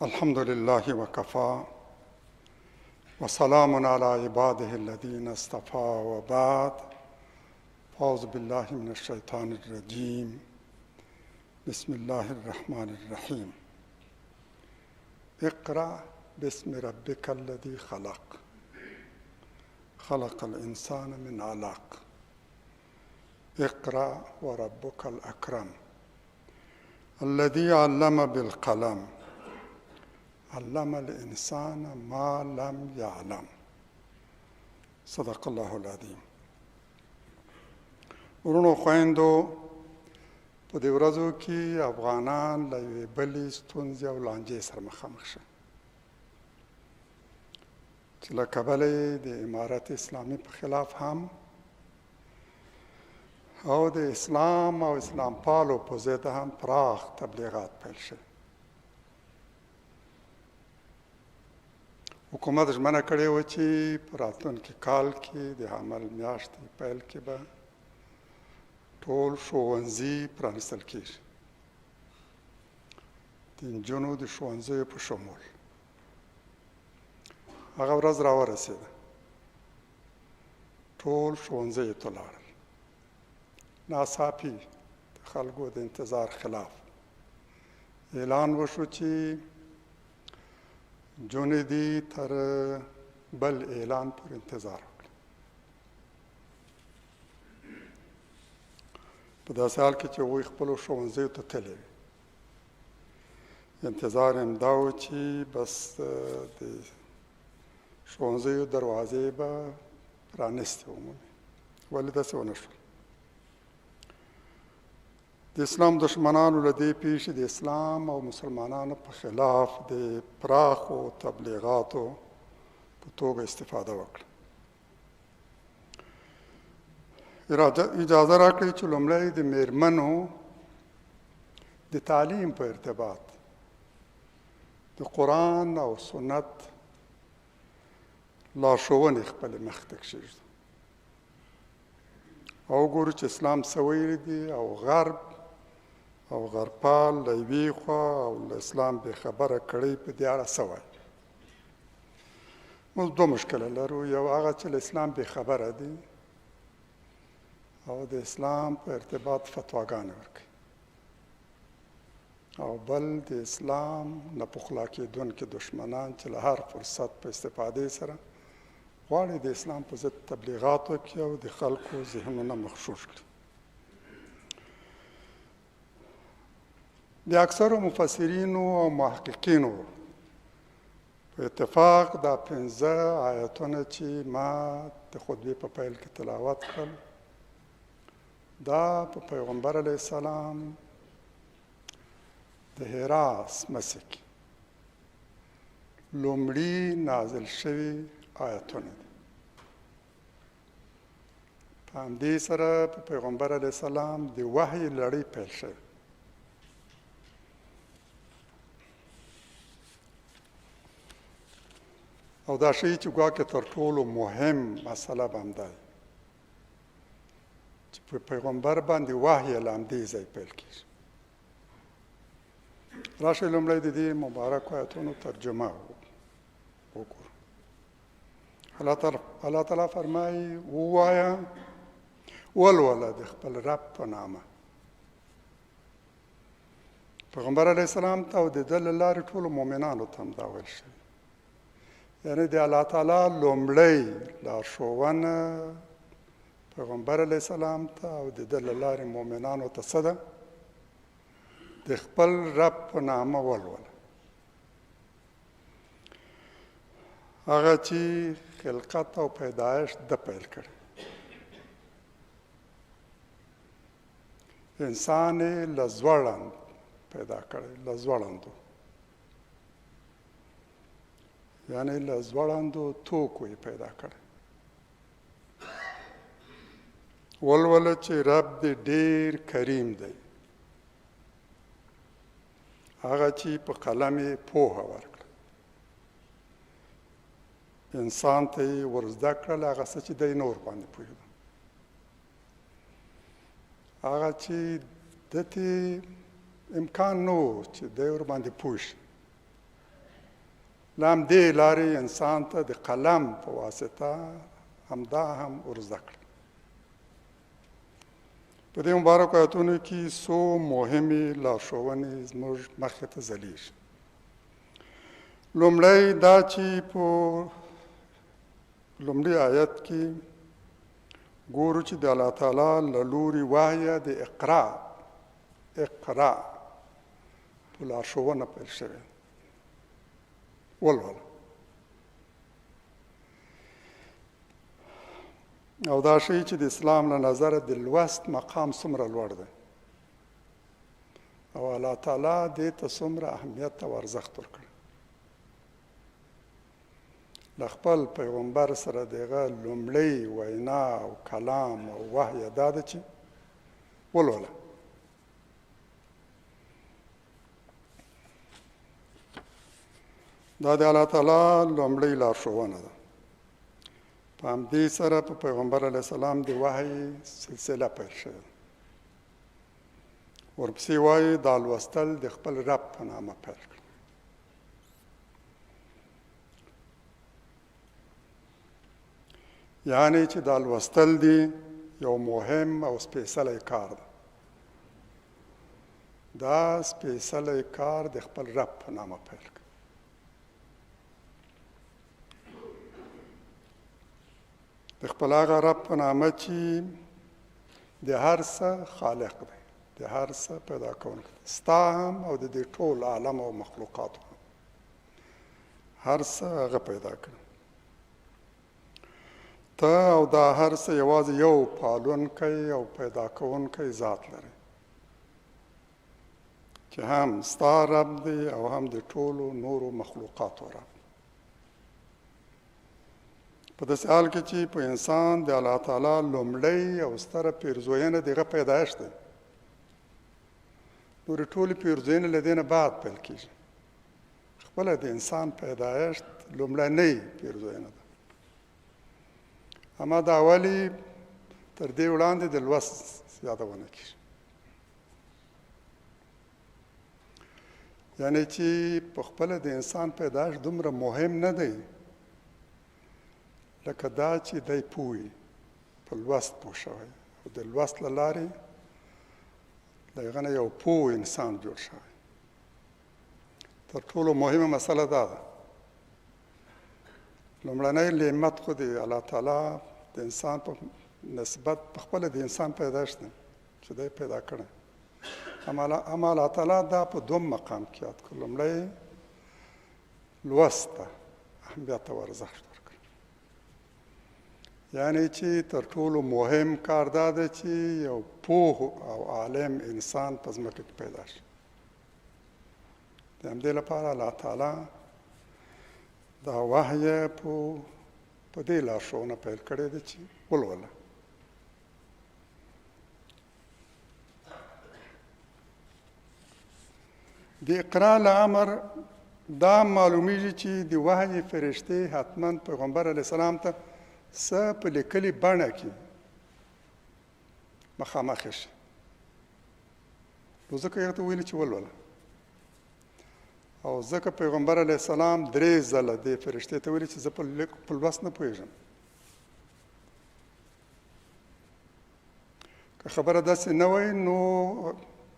الحمد لله وكفى وسلام على عباده الذين اصطفى وبعد. أعوذ بالله من الشيطان الرجيم. بسم الله الرحمن الرحيم. اقرأ باسم ربك الذي خلق خلق الإنسان من علق اقرأ وربك الأكرم الذي علم بالقلم علم الإنسان ما لم يعلم. صدق الله العظیم. ورونو خویندو، په دې ورځو کې افغانان له یوې بلې ستونزې او لانجې سره مخامخ شي چې له کبله یې د امارت اسلامي په خلاف هم او د اسلام او اسلام پالو په ضد هم پراخ تبلیغات پیل شي. حکومت ژمنه کړې وه چې په راتلونکي کال کې د حمل میاشتې پیل کې به ټول ښوونځي پرانیستل کېږي، د نجونو د ښوونځیو په شمول. هغه ورځ راورسېده، ټول ښوونځیو ته لاړل. ناڅاپي د خلکو د انتظار خلاف اعلان وشو چې جونې دي تر بل اعلان پر انتظار وکړي. په داسې حال کې چې هغوی خپلو ښوونځیو ته تللي وي. انتظار یې همدا و چې بس د ښوونځیو دروازې به پرانیستې ومومي، ولې داسې ونه شول. د اسلام دشمنانو له دې پیښې د اسلام او مسلمانانو په خلاف د پراخو تبلیغاتو په توګه استفاده وکړه. اجازه راکړئ چې لومړی د میرمنو د تعلیم په ارتباط د قرآن او سنت لارښوونې خپلې مخې ته کښېږدو او وګورو چې اسلام څه ویلي دي او غرب او غربپال له یوې خوا او له اسلام بې خبره کړۍ په دې اړه څه وایي. موږ دوه مشکله لرو، یو هغه چې له اسلام بې خبره دي او د اسلام په ارتباط فتواګانې ورکوي، او بل د اسلام نه پخلا کېدونکي دشمنان چې له هر فرصت په استفادې سره غواړي د اسلام په ضد تبلیغات وکړي او د خلکو ذهنونه مغشوش کړي. د اکثرو مفسرینو او محققینو په اتفاق دا 15 آیتونه چې ما د خطبې په پیل کې تلاوت کړل، دا په پیغمبر علیه السلام د حرا سمڅې کې لومړي نازل شوي آیتونه دي. په همدې سره په پیغمبر علیه السلام د وحی لړۍ پیل شوې. او دا ښیي چې ګواکې تر ټولو مهم مسله به همدا وي چې په پیغمبر باندې وحی له همدې ځای پیل کېږي. راشئ لومړی د دې مبارکو آیتونو ترجمه وګورو. الله تعالی فرمایي ووایه ولوله د خپل رب په نامه. پیغمبر علیه السلام ته او د ده له لارې ټولو مؤمنانو ته هم دا ویل شوي، یعنی د الله تعالی لومړی لارښوونه پیغمبر علیه السلام ته او د ده له لارې مؤمنانو ته څه ده؟ د خپل رب په نامه ولوله، هغه چې خلقت او پیدایش ده پیل کړی. انسان یې له ځوړند پیدا کړی، له ځوړندو، یعنی له ځوړندو توکو یې پیدا کړی. ولوله چې رب دې ډېر کریم دی، هغه چې په قلم یې پوهه ورکړه، انسان ته یې ورزده کړل هغه څه چې دی نه ورباندې پوهېده، هغه چې ده ته امکان نه و چې دی ورباندې پوه شي. له همدې لارې انسان ته د قلم په واسطه همدا هم ور زده کړه. په دې مبارکو آیتونو کې څو مهمې لارښوونې زموږ مخې ته ځلیږي. لومړی دا چې په لومړي آیت کې ګورو چې د الله تعالی له لوري وحی د اقرا په لارښوونه پیل شوې. ولوله او دا ښیي چې د اسلام له نظره د لوست مقام څومره لوړ دی او الله تعالی دې ته څومره اهمیت او ارزښت ورکړی. له خپل پیغمبر سره دغه لومړی وینا او کلام او وحی دا ده چې ولوله. دا د الله تعالی لومړی لارښوونه ده. په همدې سره په پیغمبر علیه السلام د وحی سلسله پیل شوې ده. ورپسې وایي دا لوستل د خپل رب په نامه پیل کړه. یعنی چې دا لوستل دی یو مهم او سپېڅلی کار ده. دا سپېڅلی کار د خپل رب په نامه پیل کړه. د خپل هغه رب په نامه چې د هر څه خالق دی، د هر څه پیدا کوونکی دی، ستا هم او د دې ټول عالم او مخلوقاتو هم هر څه هغه پیدا کړي. ته او دا هر څه یوازې یو پالونکی او پیدا کوونکی ذات لري چې هم ستا رب دی او هم د ټولو نورو مخلوقاتو رب. په داسې حال کې چې په انسان د الله تعالی لومړی او ستره پیرزوینه د هغه پیدایښت دی. نورې ټولې پیرزوینې له دې نه بعد پیل کېږي. خپله د انسان پیدایښت لومړنۍ پیرزوینه ده. اما دا ولې تر دې وړاندې د لوست یادونه کېږي. یعنې چې په خپله د انسان پیدایښت دومره مهم نه دی لکه دا چې دی پوهی په لوست پوه شوی او د لوست له لارې د هغه نه یو پوه انسان جوړ شوی. تر ټولو مهمه مسله دا ده. لومړنی نعمت خو د الله تعالی د انسان په نسبت په خپله د انسان پیدایښت دی چې دی پیدا کړی. اما الله تعالی دا په دوم مقام کې یاد کړ. لومړی لوست ته اهمیت او ارزښت ورکړ. یعنی چې تر ټولو مهم کار دا ده چې یو پوه او عالم انسان په ځمکه کې پیدا شي. د همدې لپاره الله تعالی دا وحی په دې لارښوونه پیل کړې ده چې ولوله. د اقرا له امر دا معلومیږي چې د وحی فرشتې حتما پیغمبر علیه السلام ته څه په لیکلې بڼه کې مخامخ شي. نو ځکه یې ورته ویلي چې ولوله. او ځکه پیغمبر علیه السلام 3 ځله دې فرشتې ته ویلي چې زه په لوست نه پوهېږم. که خبره داسې نه وای نو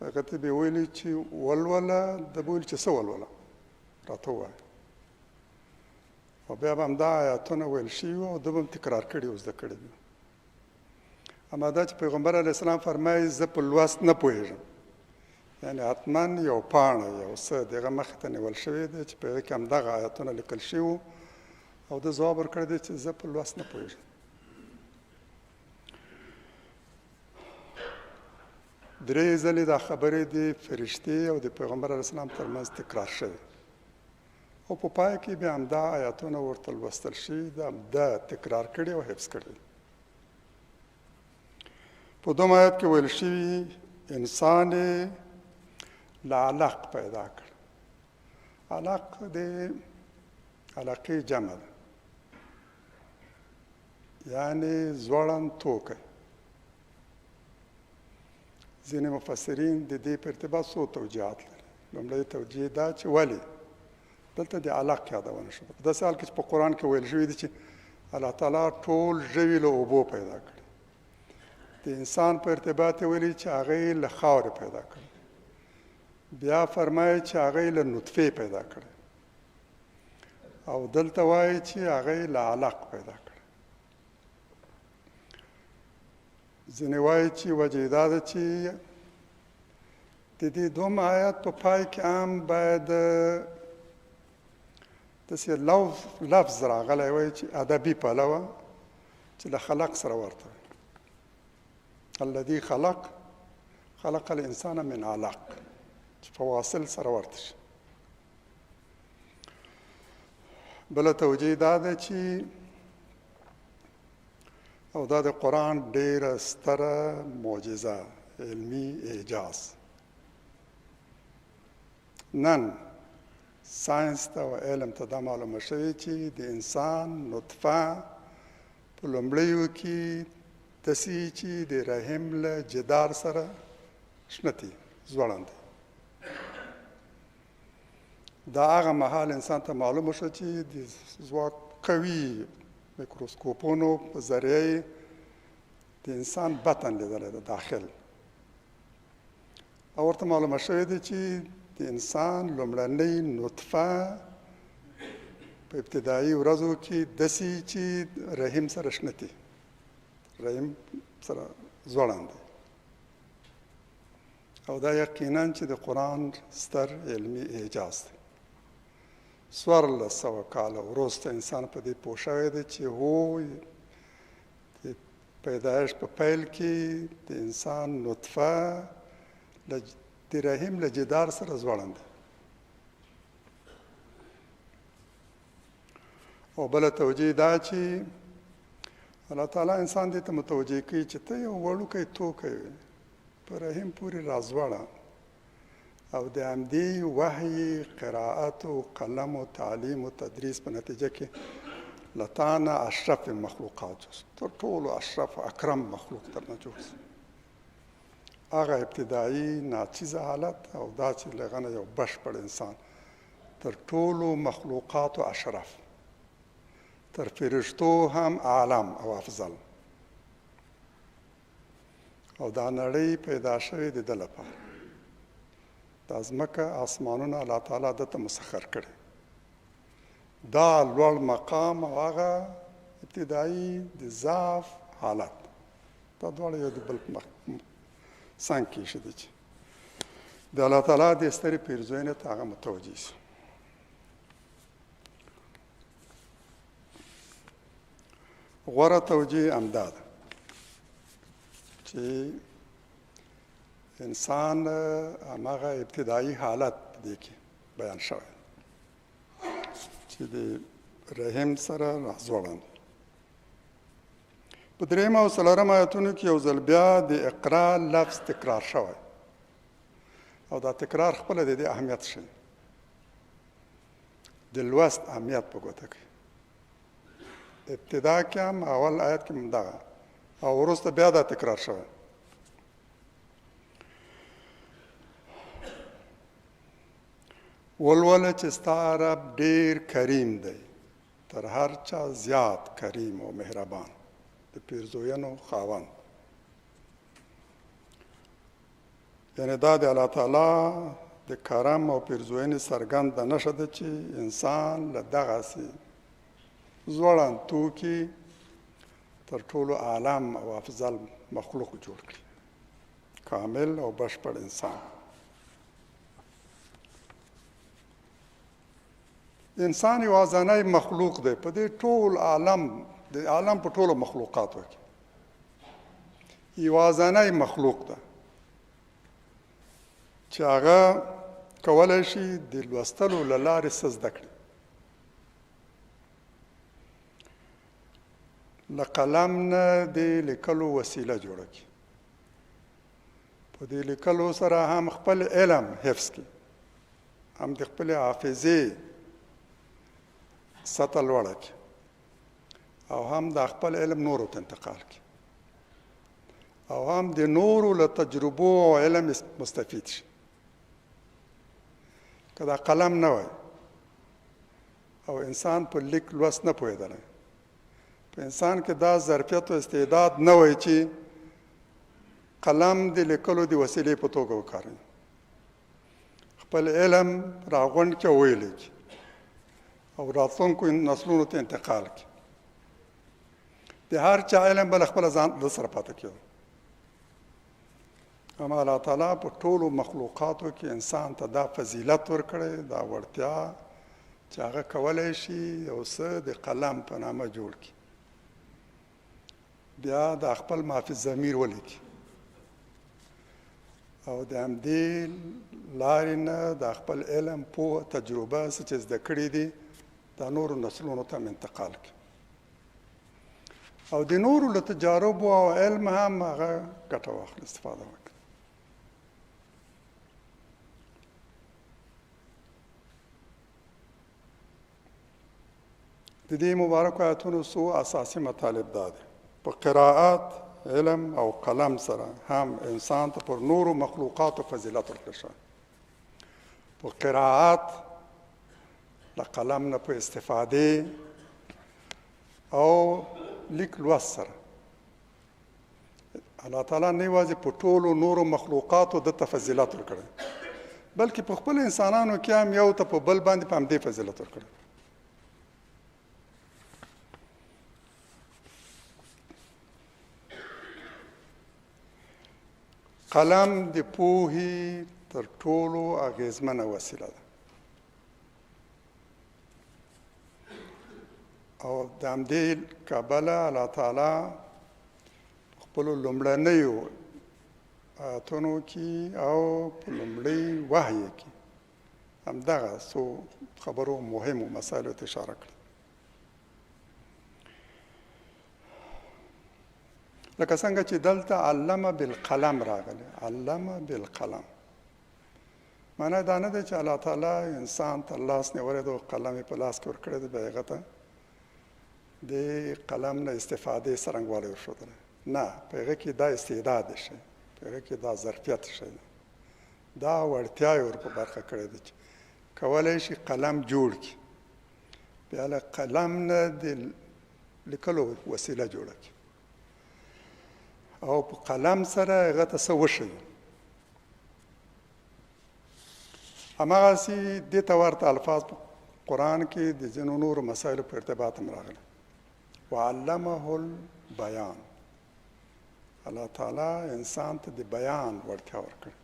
هغه ته به یې ویلي چې ولوله، ده به ویلي چې څه ولوله راته ووایه. او بیا به همدا آیاتونه ویل شوي وو او ده به هم تکرار کړي او زده کړي دي. اما دا چې پیغمبر علیه السلام فرمایي زه په لوست نه پوهېږم، یعنې حتما یو پاڼه یو څه د هغه مخې ته نیول شوی دی چې په هغې کې همدغه آیاتونه لیکل شوي وو او ده ځواب ورکړی دی چې زه په لوست نه پوهېږم. 3 ځلې دا خبرې د فرشتې او د پیغمبر علیه السلام ترمنځ تکرار شوي او په پای کې بیا همدا آیاتونه ورته لوستل شوي ده تکرار کړي او حفظ کړي. په دوم آیت کې ویل شوي انسان له علق پیدا کړ. علق د علقې جمع ده، یعنې ځوړند توکی. ځینې مفسرین د دې په ارتباط څو توجیهات لري. لومړی توجیه دا چې ولې دلته د علق یادونه شوه. په داسې حال کې چې په قرآن کې ویل شوي دي چې الله تعالی ټول ژوي له اوبو پیدا کړي. د انسان په ارتباط یې ویلي چې هغه یې له خاورې پیدا کړي. بیا فرمایي چې هغه یې له نطفې پیدا کړي، او دلته وایي چې هغه یې له علق پیدا کړي. ځینې وایي چې وجه یې دا ده چې د دې دوم آیات په پای کې هم باید داسې لفظ راغلی وای چې ادبي پلوه چې له خلق سره ورته وي. الذي خلق الانسان من علق، چې فواصل سره ورته شي. بله توجیه دا ده چې او دا د قرآن ډېره ستره معجزه، علمي اعجاز. نن ساینس ته او علم ته دا معلومه شوې چې د انسان نطفه په لومړیو کې داسې چې د رحم له جدار سره شنتي ځوړند. دا هغه مهال انسان ته معلومه شو چې د ځواک قوي میکروسکوپونو په ذریعه د انسان بطن لیدلی ده داخل، او ورته معلومه شوې ده چې د انسان لومړنۍ نطفه په ابتدایي ورځو کې داسې چې رحم سره شنتي، رحم سره ځوړند دی. او دا یقینا چې د قرآن ستر علمي اعجاز دی. 1400 کاله وروسته انسان په دې پوه شوی دی چې هو د پیدایش په پیل کې د انسان نطفه د رحم له جدار سره ځوړند دی. او بله توجیه دا چې الله تعالی انسان دې ته متوجه کوي چې ته یو وړوکی توکی وې، په رحم پورې راځوړه، او د همدې وحی، قرائت او قلم او تعلیم او تدریس په نتیجه کې له تا نه اشرف مخلوقات جوړ، تر ټولو اشرف اکرم مخلوق درنه جوړ. هغه ابتدایي ناچیزه حالت او دا چې له هغه نه یو بشپړ انسان تر ټولو مخلوقاتو اشرف، تر فرشتو هم عالم او افضل. او دا نړۍ پیدا شوې د ده لپاره. دا ځمکه اسمانونه الله تعالی ده ته مسخر کړي. دا لوړ مقام او هغه ابتدایي د ضعف حالت، دا دواړه یو د بل څنګ کې ایښي دي چې د الله تعالی د سترې پیرزوینې ته هغه متوجه شي. غوره توجیه همدا ده چې انسان هماغه ابتدایي حالت په دې کې بیان شوی چې د رحم سره راځوړند. په 3 او 4 آیتونو کې یو ځل بیا د اقرا لفظ تکرار شوی، او دا تکرار خپله د دې اهمیت ښیي، د لوست اهمیت په ګوته کوي. ابتدا کې هم اول آیت کې هم دغه، او وروسته بیا دا تکرار شوی. ولوله چې ستا رب ډېر کریم دی، تر هر چا زیات کریم او مهربان، د پیرزوینو خاوند. یعنی دا د الله تعالی د کرم او پیرزوینې څرګنده نښه ده چې انسان له دغسې ځوړند توکي تر ټولو عالم او افضل مخلوق جوړ کړي، کامل او بشپړ انسان. انسان یوازینی مخلوق دی په دې ټول عالم، د عالم په ټولو مخلوقاتو کې یوازینی مخلوق ده چې هغه کولی شي د لوستلو له لارې څه زده کړي. له قلم نه د لیکلو وسیله جوړه کړي، په دې لیکلو سره هم خپل علم حفظ کړي، هم د خپلې حافظې سطح لوړه کړي، او هم د خپل علم نورو ته انتقال کړي، او هم د نورو له تجربو او علم مستفید شي. که دا قلم نه وای او انسان په لیک لوست نه پوهېدلی. په انسان کې دا ظرفیت او استعداد نه وی چې قلم د لیکلو د وسیلې په توګه وکاروي. خپل علم راغونډ کړي او ویې لیکي او راتلونکو نسلونو ته انتقال کړي. د هر چا علم به له خپله ځان د سره پاتې کېده. اما الله تعالی په ټولو مخلوقاتو کې انسان ته دا فضیلت ورکړی، دا وړتیا چې هغه کولی شي یو څه د قلم په نامه جوړ کړي، بیا د خپل مافي ضمیر ولیکي او د همدې لارې نه د خپل علم، پوهه، تجربه څه چې زده کړي دي دا نورو نسلونو ته انتقال کړي او د نورو له تجاربو او علم هم هغه ګټه واخلي، استفاده وکړي. د دې مبارکو آیتونو څو اساسي مطالب دا دي. په قرائت، علم او قلم سره هم انسان ته پر نورو مخلوقاتو فضیلت ورکړل شوی. په قرائت له قلم نه په استفادې او لیک لوست سره الله تعالی نه یوازې په ټولو نورو مخلوقاتو دته فضیلت ورکړی، بلکې په خپل انسانانو کې هم یو ته په بل باندې په همدې فضیلت ورکړی. قلم د پوهې تر ټولو اغیزمنه وسیله ده او د همدې کبله الله تعالی خپلو لومړنیو آیتونو کې او په لومړي وحی کې همدغه څو خبرو مهمو مسایلو ته اشاره کړه. لکه څنګه چې دلته علم بالقلم راغلی، علم بالقلم معنی دا نه دی چې الله تعالی انسان ته لاس نیولی دی او قلم یې په لاس کې ورکړی دی، بیا هغه ته د قلم نه استفادې څرنګوالی ورښودلی. نه، په هغه کې دا استعداد شي، په هغه کې دا ظرفیت شي، دا وړتیا یې ور په برخه کړې ده چې کولی شي قلم جوړ کړي، بیا له قلم نه د لیکلو وسیله جوړه کړي او په قلم سره هغه ته څه وښیي. هماغسې دې ته ورته الفاظ په قرآن کې د ځینو نورو مسایلو په ارتباط هم راغلي. وعلمه البیان، الله تعالی انسان ته د بیان وړتیا ورکړي.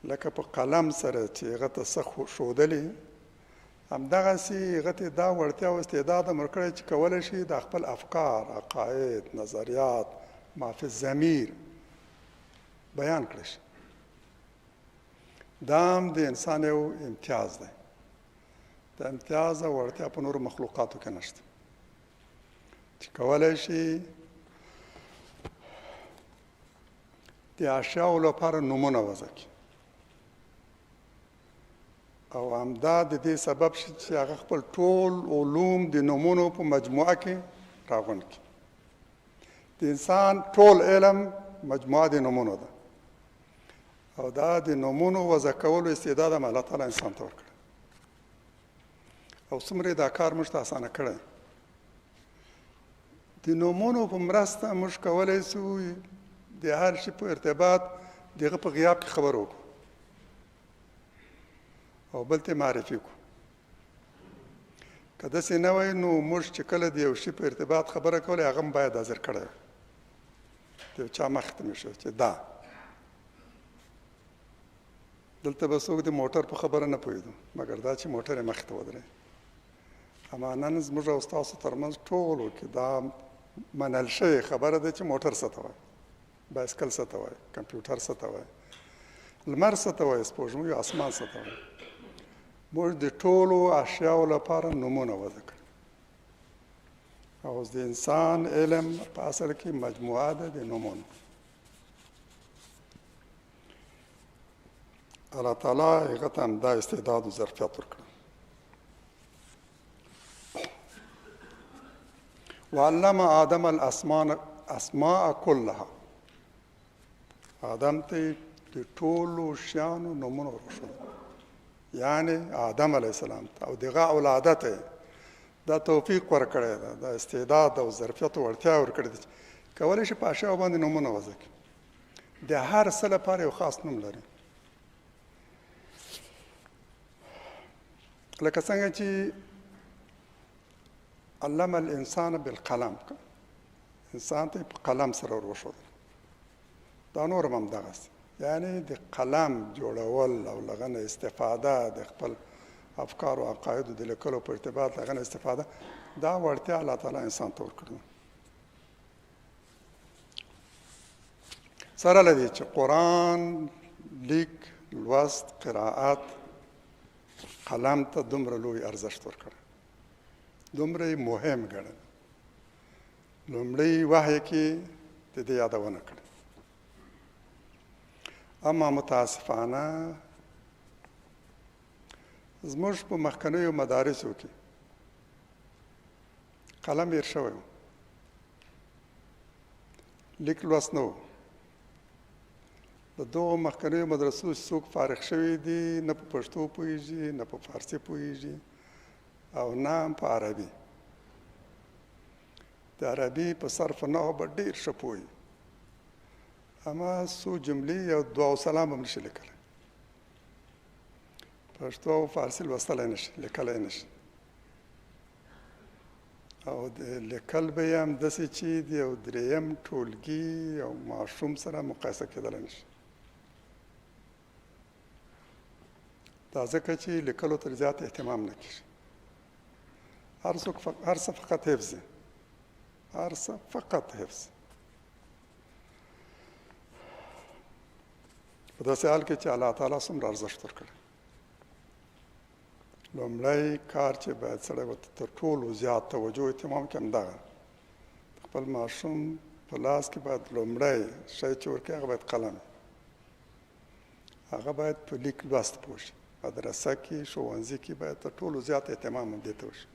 لکه په قلم سره چې هغه ته څه ښودلي، همدغسې هغه ته دا وړتیا او استعداد هم ورکړی چې کولی شي د خپل افکار، عقاید، نظریات، مافي ضمیر بیان کړی شي. دا هم د انسان یو امتیاز دی. د امتیاز او وړتیا په نورو مخلوقاتو کې نشته چې کولی شي د اشیاو لپاره نومونه وضع کړي او همدا د دې سبب شي چې هغه خپل ټول علوم د نومونو په مجموعه کې راغونډ کړي. د انسان ټول علم مجموعه د نومونو ده او دا د نومونو وضع کولو استعداد هم الله تعالی انسان ته ورکړی او څومره دا کار موږ ته اسانه کړی. د نومونو په مرسته موږ کولی سو د هر شي په ارتباط د هغه په غیاب کې خبر وکړو او بل ته معرفي کړو. که داسې نه وای نو موږ چې کله د یو شي په ارتباط خبره کولی هغه هم باید حاضر کړی وای، د یو چا مخې ته مې شو چې دا دلته به څوک د موټر په خبره نه پوهېدو مګر دا چې موټر یې مخې ته ودرېد. اما نن زموږ او ستاسو ترمنځ ټولو کې دا منل شوې خبره ده چې موټر څه ته وایي، بایسکل څه ته وایي، کمپیوټر څه ته وایي، لمر څه ته وایي، سپوږمۍ او اسمان څه ته وایي. موږ د ټولو اشیاو لپاره نومونه وضع کړي او د انسان علم په اصل کې مجموعه ده د نومونو. الله تعالی هغه ته هم دا استعداد و ظرفیت ورکړي. وعلم آدم الاسماء كلها، آدم ته د ټولو شیانو نومونه ورښودل. یعنی آدم علیه السلام ته او دغه اولاده ته دا توفیق ورکړی ده، دا استعداد او ظرفیت او وړتیا ورکړې ده چې کولی شي په اشیاو باندې نومونه وضع کړي. د هر څه لپاره یو خاص نوم لري. لکه څنګه چې علم الانسان بالقلم، انسان ته په قلم سره ور وښودل. دا نور هم همدغسې، یعنی د قلم جوړول او له هغه نه استفاده، د خپل افکار او عقایدو د لیکلو په ارتباط له هغه نه استفاده، دا وړتیا الله تعالی انسان ته ورکړې ده. سره له دې چې قرآن، لیک، لوست، قرائت قلم ته دومره لوی ارزښت ورکړی، دومره یې مهم ګڼل، لومړی وحی کې د دې یادونه کړې. اما متاسفانه زموږ په مخکنیو مدارسو کې قلم هېر شوی و، لیک لوست نه و. د دغو مخکنیو مدرسو څوک فارغ شوي دي نه په پښتو پوهېږي، نه په فارسي پوهېږي او نه هم په عربي. د عربي په صرف نحو به ډېر ښه پوهي، اما څو جملې او دعا و سلام هم نشي لیکلی. پښتو او فارسي لوستلی نشي، لیکلی نشي. او د لیکل به یې هم داسې چې د یو درېیم ټولګي او ماشوم سره مقایسه کېدلی نشي. دا ځکه چې لیکلو تر زیات اهتمام نه کېږي. هر څه فقط حفظ دی، هر څه فقط حفظ. په داسې حال کې چې الله تعالی څومره ارزښت ورکړی. لومړی کار چې باید سړی ورته تر ټولو زیات توجه اهتمام کړي همدغه، خپل ماشوم په لاس کې باید لومړی شی چې ورکړي هغه باید قلم وي. هغه باید په لیک لوست پوه شي. مدرسه کې، ښوونځي کې باید تر ټولو زیات اهتمام هم دې ته وشي.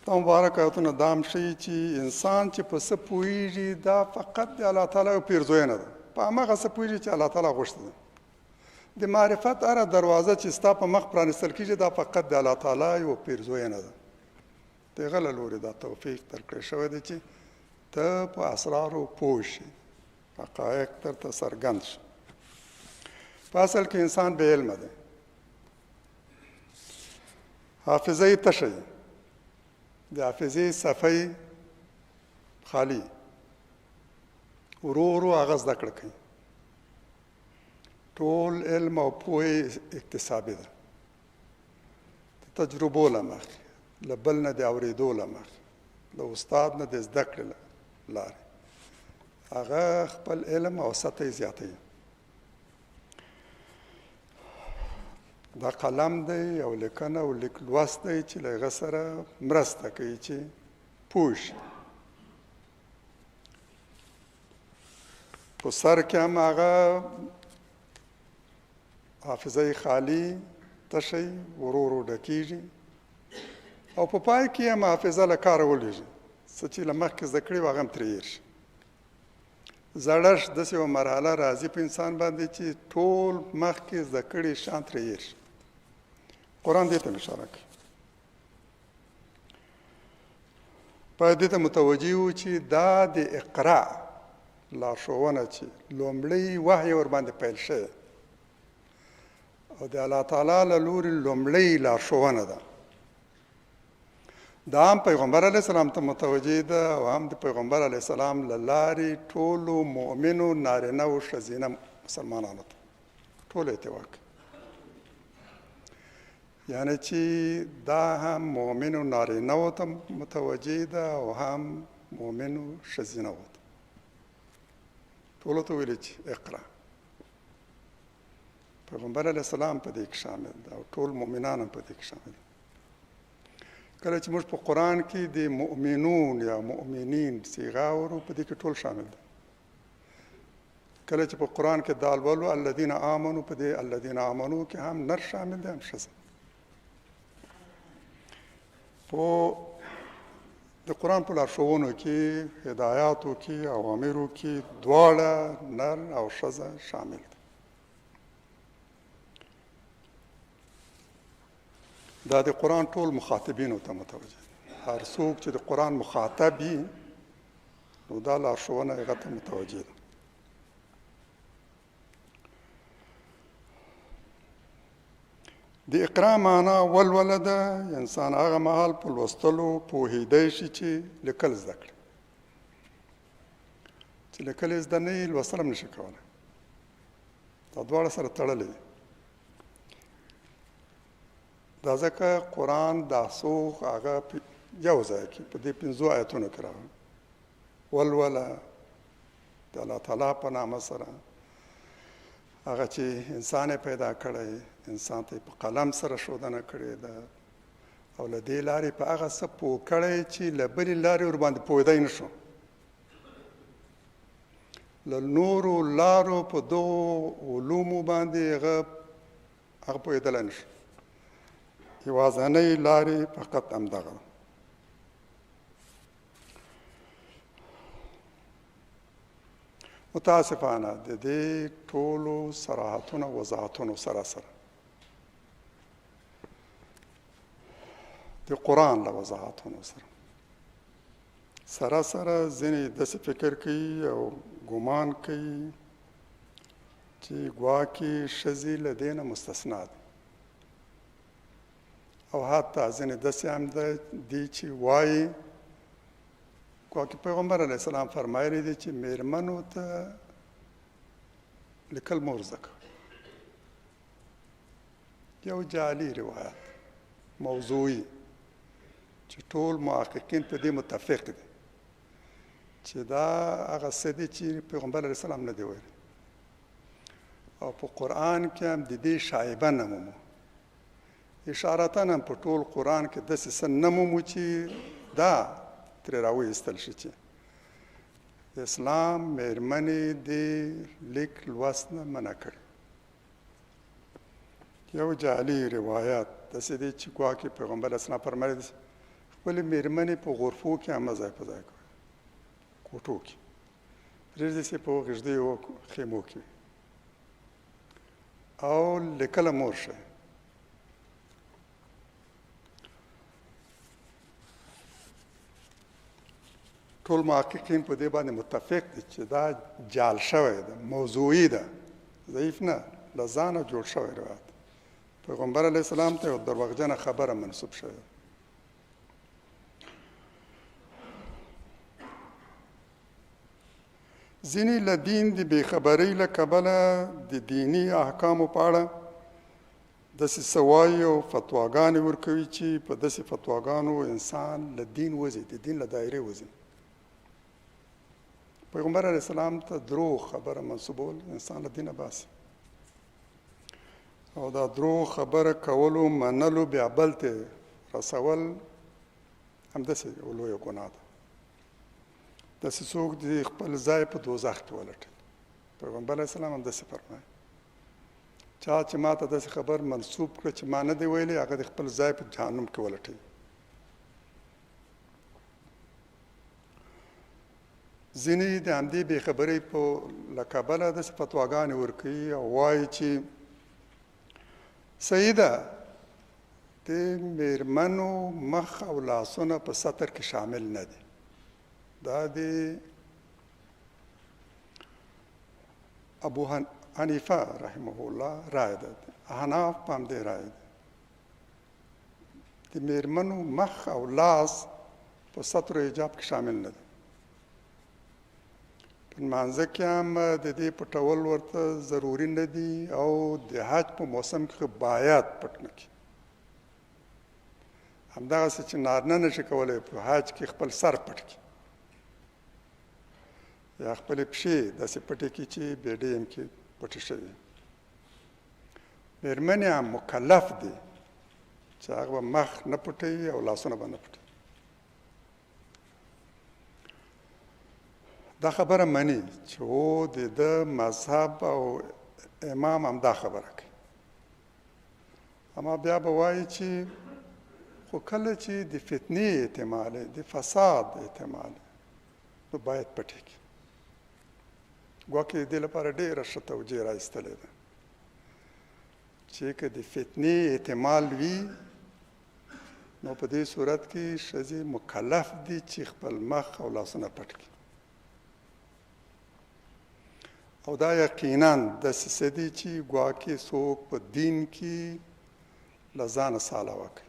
دا مبارک آیتونه دا هم ښیي چې انسان چې په څه پوهېږي دا فقط د الله تعالی یو پیرزوینه ده. په همغه څه پوهېږي چې الله تعالی غوښتي ده. د معرفت هره دروازه چې ستا په مخ پرانیستل کېږي دا فقط د الله تعالی یو پیرزوینه ده. د هغه له لورې دا توفیق درکړی شوی دی چې ته په اسرارو پوه شي، حقایق درته څرګند شي. په اصل کې انسان بې علمه دی، حافظه یې تشه وي، د حافظې صفحه یې خالي، ورو ورو هغه زده کړه کوي. ټول علم او پوهې اکتسابي ده، د تجربو له مخې، له بل نه د اورېدو له مخې، له استاد نه د زده کړې له لارې هغه خپل علم او سطح یې زیاتوي. دا قلم دی او لیکنه او لیک لوست دی چې له هغه سره مرسته کوي چې پوه شي. په سر کې هم هغه حافظه خالي تشی ورو ورو ډکېږي او په پای کې هم حافظه له کاره ولوېږي. څه چې له مخکې زده کړي وو هغه هم ترې هېر شي. زړښت داسې یوه مرحله راځي په انسان باندې چې ټول مخکې زده کړي شیان ترې هېر شي. قرآن دې ته اشاره کوي. باید دې ته متوجه وو چې دا د اقرا لارښوونه چې لومړی وحی ورباندې پیل شوی او د الله تعالی له لورې لومړی لارښوونه ده، دا هم پیغمبر علیه السلام ته متوجه ده او هم د پیغمبر علیه السلام له لارې ټولو مؤمنو نارینه او ښځینه مسلمانانو ته ټول اتفاق، یعنی چې دا هم مؤمنو نارینه‌و ته متوجه ده او هم مؤمنو ښځینه‌و ته، ټولو ته ویلي چې اقرا. پیغمبر علیه السلام په دې کې شامل ده او ټول مؤمنان هم په دې کې شامل دي. کله چې موږ په قرآن کې د مؤمنون یا مؤمنین صیغه اورو په دې کې ټول شامل ده. کله چې په قرآن کې دال ولو الذین آمنو په دې الذین آمنو کې هم نر شامل دی هم ښځه. په د قرآن په لارښوونو کې هدایاتو کې اوامرو کې دواړه نر او ښځه شامل دي. دا د قرآن ټول مخاطبینو ته متوجه دي. هر څوک چې د قرآن مخاطب وي نو دا لارښوونه هغه ته متوجه ده. د اقرا معنا ولوله ده، انسان هغه مهال په لوستلو پوهېدی شي چې لیکل زده کړي. چې لیکل یې زده نه وي لوستل هم نشي کولی. دا دواړه سره تړلي دي. دا ځکه قرآن دا څو هغه یو ځای کې په دې 5 آیتونو کې راغلی. ولوله د الله تعالی په نامه سره هغه چې انسان یې پیدا کړی، انسان ته په قلم سره ښودنه کړې ده او له دې لارې په هغه څه پوه کړی چې له بلې لارې ورباندې پوهېدی نه شو. له نورو لارو په دغو علومو باندې هغه پوهېدلی نه شو. یوازینۍ لارې فقط همدغه ده. متاسفانه د دې ټولو صراحتونو وضاحتونو سره د قرآن له وضاحتونو سره ځینې داسې فکر کوي او ګمان کوي چې ګواکې ښځې له دې نه مستثنا دي، او حتی ځینې داسې هم دي چې وایي ګواکې پیغمبر علیه السلام فرمایلی دي چې میرمنو ته لیکل مه ور زده کوئ. یو جعلي روایت موضوعي چې ټول محققین په دې متفق دي چې دا هغه څه دي چې پیغمبر علیه السلام نه دی ویلي، او په قرآن کې هم د دې شایبه نه مومو. اشارتاً هم په ټول قرآن کې داسې څه نه مومو چې دا ترې راوایستل شي چې د اسلام میرمنې د لیک لوست نه منع کړي. یو جعلي روایت داسې دی چې ګواکې پیغمبر علیه السلام فرمایي دي خپلې میرمنې په غرفو کې هم ځای په ځای کوي، کوټو کې، پرېږدي چې په غږدیو خیمو کې او لیکله مور شي. ټول محققین په دې باندې متفق دي چې دا جعل شوی ده، موضوعي ده، ضعیف نه، له ځانه جوړ شوی روایت. پیغمبر علیه السلام ته یو دروغجنه خبره منسوب شوې ده. ځینې له دین د بېخبرۍ له کبله د دیني احکامو په اړه داسې څه وایي او فتواګانې ورکوي چې په داسې فتواګانو انسان له دین وځي، د دین له دایرې وځي. پیغمبر علیه السلام ته دروغ خبره منسوبول انسان له دینه باسي، او دا دروغ خبره کولو منلو بیا بل ته رسول همداسې یو لویه ګناه ده. داسې څوک د خپل ځای په دوزخ کې ولټوي. پیغمبر علیه السلام همداسې فرمایي چا چې ما ته داسې خبر منسوب کړه چې ما نه دی ویلی هغه د خپل ځای په جهنم کې ولټوي. ځینې د همدې بېخبرۍ په له کبله داسې فتواګانې ورکوي او وایي چې صحیح ده د میرمنو مخ او لاسونه په سطر کې شامل نه دي. دا د ابو حنیفه رحمه الله رای ده، احناف په همدې رای ده. د میرمنو مخ او لاس په سطر حجاب کې شامل نه دي. په لمانځه کې هم د دې پټول ورته ضروري نه دي او د حج په موسم کې باید پټ نه کړي. همدغسې چې نارینه نشي کولی په حج کې خپل سر پټ کړي یا خپلې پښې داسې پټې کړي چې بیډۍ هم کې پټې شوي. میرمنې هم مکلف دي چې هغه به مخ نه پټوي او لاسونه به نه پټوي. دا خبره مني چې او د ده مذهب او امام هم دا خبره کوي، اما بیا به وایي چې خو کله چې د فتنې احتمال د فساد احتمال نو باید پټې کړي. ګواکې د دې لپاره ډېره ښه توجیه رایستلې ده چې که د فتنې احتمال وي نو په دې صورت کې ښځې مکلف دي چې خپل مخ او لاسونه پټ کړي. او دا یقینا داسې څه دي چې ګواکې څوک په دین کې له ځانه ساله وکړي.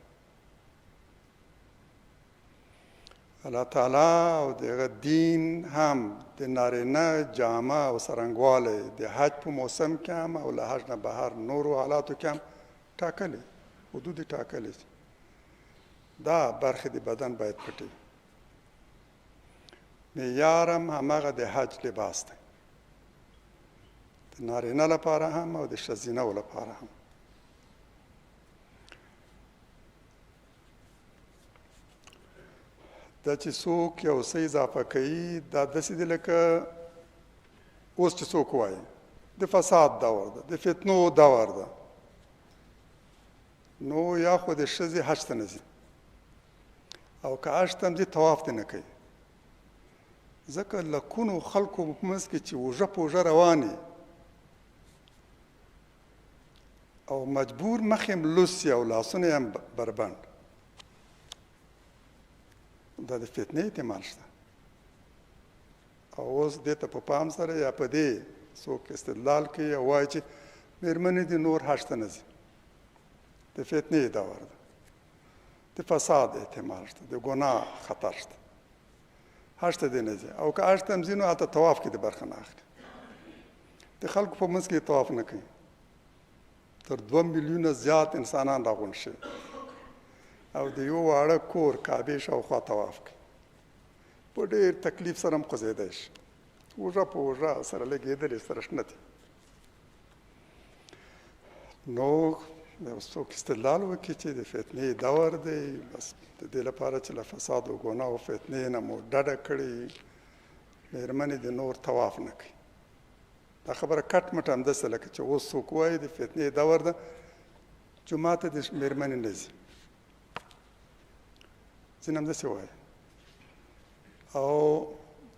الله تعالی او دغه دین هم د نارینه جامه او څرنګوالی د حج په موسم کې هم او له حج نه بهر نورو حالاتو کې هم ټاکلي حدود یې ټاکلي دي. دا برخې د بدن باید پټې وي. معیار هم هماغه د حج لباس دی، د نارینه لپاره هم او د ښځینهو لپاره هم. دا چې څوک یو څه اضافه کوي دا داسې دي لکه اوس چې څوک وایي د فساد دور ده، د فتنو دور ده، نو یا خو د ښځې حج ته نه ځي او که حج ته هم ځي طواف دې نه کوي، ځکه لکونو خلکو په منځ کې چې اوږه په اوږه روانې او مجبور مخ یې لوڅ او لاسونه یې هم بربند، دا د فتنې احتمال شته. او اوس دې ته په پام سره یا په دې څوک استدلال کوي او وایي چې مېرمنې دې نور حج ته نه ځي، د فتنې دور ده، د فساد احتمال شته، د ګناه خطر شته، حج ته دې نه ځي. او که حج ته هم ځي نو هلته طواف کې دې برخه نه اخلي. د خلکو په منځ کې طواف نه کوي. تر 2 میلیونه زیات انسانان راغونډ شوي او د یو واړه کور کعبې شاوخوا طواف کوي. په ډېر تکلیف سره هم خوځېدی شي، اوږه په اوږه سره لګېدلې سره شنه دي. نو یو څوک استدلال وکړي چې د فتنې دور دی، بس د دې لپاره چې له فساد و ګناه او فتنې نه مو ډډه کړې مېرمنې د نور طواف نه کوي. دا خبره کټ مټ همداسې لکه چې اوس څوک وایي د فتنې دور ده جومات ته د مېرمنې نه ځي، ځینې همداسې وایي، او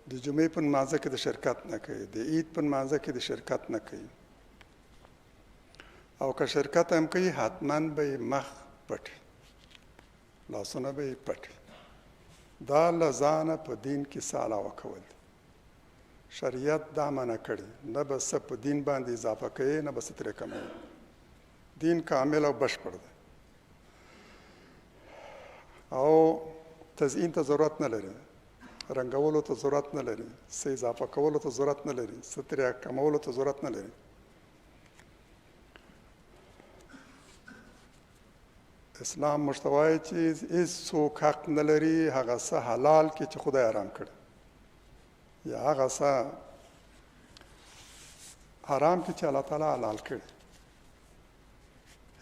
د جمعې په لمانځه کې د شرکت نه کوي، د عید په لمانځه کې د شرکت نه کوي، او که شرکت هم کوي حتما به یې مخ پټ وي، لاسونه به یې پټ وي. دا له ځانه په دین کې څه علاوه کول دي. شریعت دا منع کړي، نه به څه په دین باندې اضافه کوي نه به څه ترې کموي. دین کامل او بشپړ دی او تزیین ته ضرورت نه لري، رنګولو ته ضرورت نه لري، څه اضافه کولو ته ضرورت نه لري، څه ترې کمولو ته ضرورت نه لري. اسلام موږ ته وایي چې هېڅوک حق نه لري هغه څه حلال کړي چې خدای حرام کړي، یا هغه څه حرام کړي چې الله تعالی حلال کړي.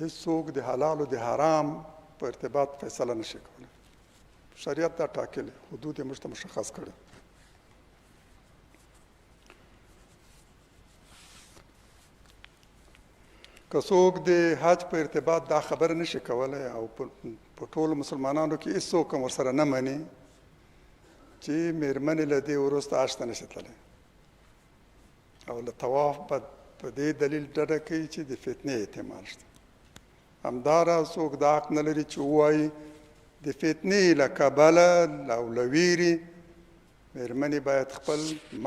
هېڅوک د حلال او د حرام په ارتباط فیصله نشي کولی. شریعت دا ټاکلي، حدود یې موږ ته مشخص کړي. که څوک د حج په ارتباط دا خبره نشي کولی او په ټولو مسلمانانو کې هېڅوک هم ورسره نه مني چې مېرمنې له دې وروسته حج ته نشي تللی، او له طواف په دې دلیل ډډه کوي چې د فتنې احتمال شته. همداراز څوک دا حق نه لري چې ووایي د فتنې له کبله او له ویرې مېرمنې باید خپل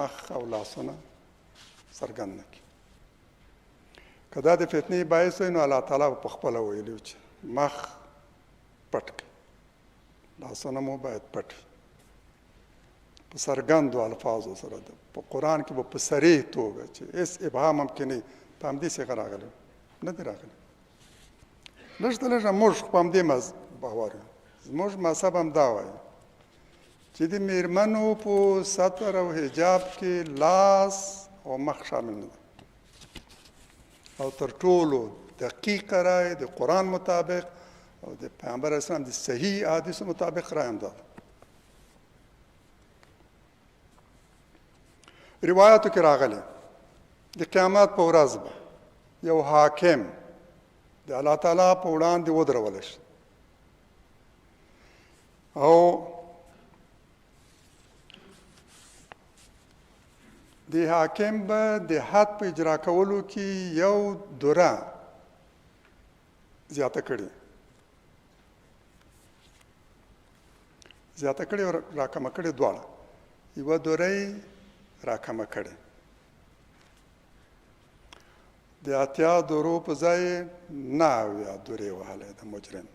مخ او لاسونه څرګند نه کړي. که دا د فتنې باعث وي نو الله تعالی په خپله ویلي چې مخ پټ کړي، لاسونه مو باید پټ وي په څرګندو الفاظو سره. په قرآن کې به په صریح توګه چې هېڅ ابهام هم کې نه وي، په همدې صیغه راغلی نه دی راغلی. لږ تر لږه موږ په همدې باور یو، زموږ مذهب هم دا وایي چې د مېرمنو په ستر او حجاب کې لاس او مخ شامل نه دی، او تر ټولو دقیقه رایه د قرآن مطابق او د پیغمبر اسلام د صحیح احادیثو مطابق رایه هم دا ده. روایاتو کې راغلی د قیامت په ورځ به یو حاکم د الله تعالی په وړاندې ودرولی شي او د حاکم به د حد په اجرا کولو کې یو دوره زیاته کړي او راکمه کړي دواړه یوه دوره یې راکمه کړي د 80 دورو په ځای 9 دورې وهلی د مجرم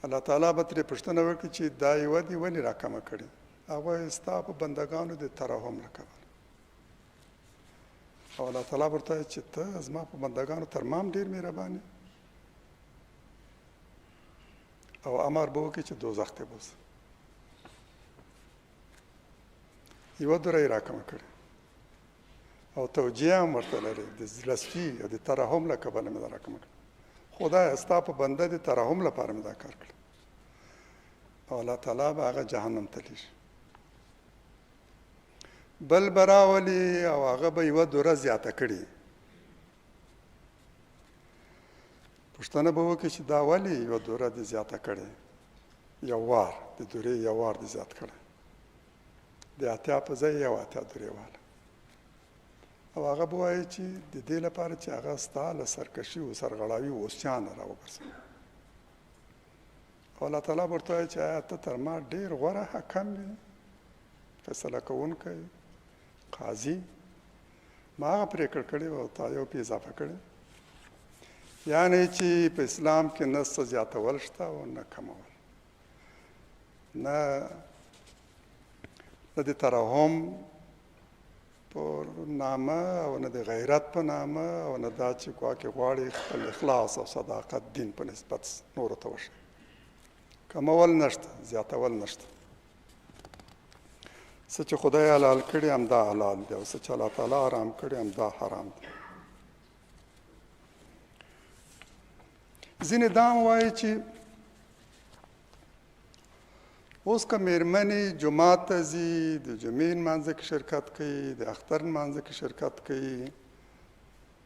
الله تعالی به ترې پوښتنه وکړي چې دا یوه دې ولې راکمه کړي هغه ستا په بندګانو د ترحم نه کول او الله تعالی ورته وایي چې ته زما په بندګانو تر ما هم ډېر مهربان یې او امر به وکړي چې دوزخ ته بوځه یوه دوره یې راکمه کړې او توجیه هم ورته لري د زړهسوي او د ترحم له کبله مې دا راکمه کړه خدایه ستا په بنده د ترحم لپاره مې دا کار کړی او الله تعالی به هغه جهنم ته لیږي بل به راولي او هغه به یوه دوره زیاته کړي پوښتنه به وکړي چې دا ولې یوه دوره دې زیاته کړې یو وار د دورې یو وار دې زیات کړی د 80 په ځای یو 80 دورې واله او هغه به وایي چې د دې لپاره چې هغه ستا له سرکشي او سرغړاوي اوسیان راوګرځوي او الله تعالی ورته وایي چې آیا ته تر ما ډېر غوره حکم یې فیصله کوونکی قاضي ما هغه پرېکړه کړې وه او تا یو پې اضافه کړې یعنې چې په اسلام کې نه څه زیاتول شته او نه کمول نه د ترحم په نامه او نه د غیرت په نامه او نه دا چې ګواکې غواړي خپل اخلاص او صداقت دین په نسبت نورو ته وښي کمول نشته زیاتول نشته څه چې خدای حلال کړي همدا حلال دی او څه چې الله تعالی حرام کړي همدا حرام دی ځینې دا هم وایي چې اوس که مېرمنې جومات ته ځي د جمعې لمانځه کې شرکت کوي د اختر لمانځه کې شرکت کوي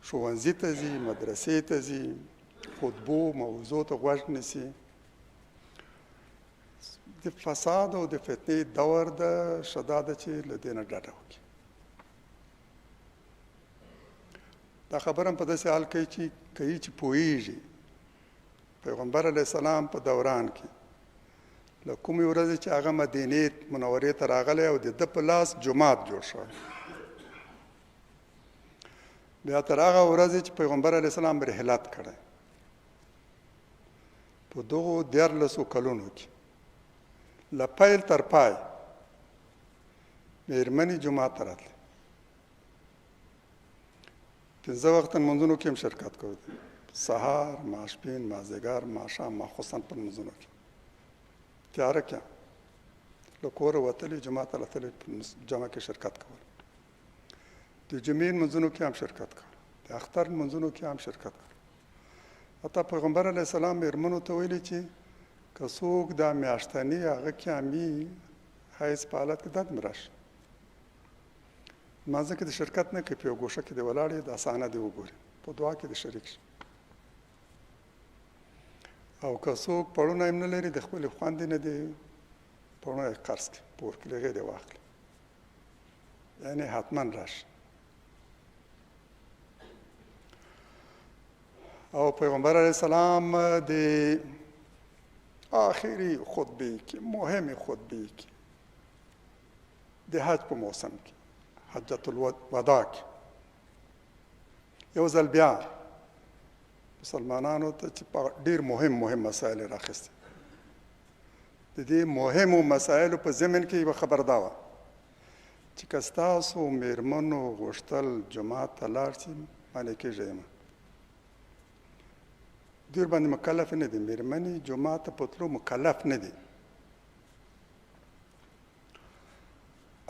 ښوونځي ته ځي مدرسې ته ځي خطبو موضوع ته غوږ نیسي د فساد او د فتنې دور ده ښه دا ده چې له دې نه ډډه وکړي دا خبره هم په داسې حال کوي چې پوهېږي پیغمبر علیه السلام په دوران کې له کومې ورځې چې هغه مدینې منورې ته راغلی او د ده په لاس جومات جوړ شوی بیا تر هغه ورځې چې پیغمبر علیه السلام رحلت کړی په دغو 14 کلونو کې له پیل تر پای مېرمنې جومات ته راتلې 5 وخته لمونځونو کې هم شرکت کوي سهار ماسپښین مازدیګر ماښام ماخوستن په لمونځونو کې تیاره کې له کوره وتلې جومات ته راتلې په جمعه کې شرکت کول د جمعې لمونځونو کې هم شرکت کول د اختر لمونځونو کې هم شرکت کول حتی پیغمبر علیه السلام مېرمنو ته ویلي چې که څوک دا میاشتني هغه کامي حیض په حالت کې داد راشي لمانځه کې د شرکت نه کوي په یو ګوشه کې د ولاړې د اسانه دی وګوري په دعا کې د شریک شي او که څوک پړونه هم نه لري د خپلې خویندې نه دی پړونه یې قرض کړي پور کړي هغې دې واخلي یعنې حتما راشي او پیغمبر علیه السلام د آخري خطبې کې مهمې خطبې کې د حج په موسم کې حجة الوداع کې یو ځل بیا مسلمانانو ته چې ډېر مهم مسایل یې راخیستي د دې مهمو مسایلو په ضمن کې یوه خبر دا وه چې که ستاسو مېرمنو غوښتل جومات ته لاړ شي معنې کېږي یې دوی باندې مکلف نه دي مېرمنې جومات ته په تلو مکلف نه دي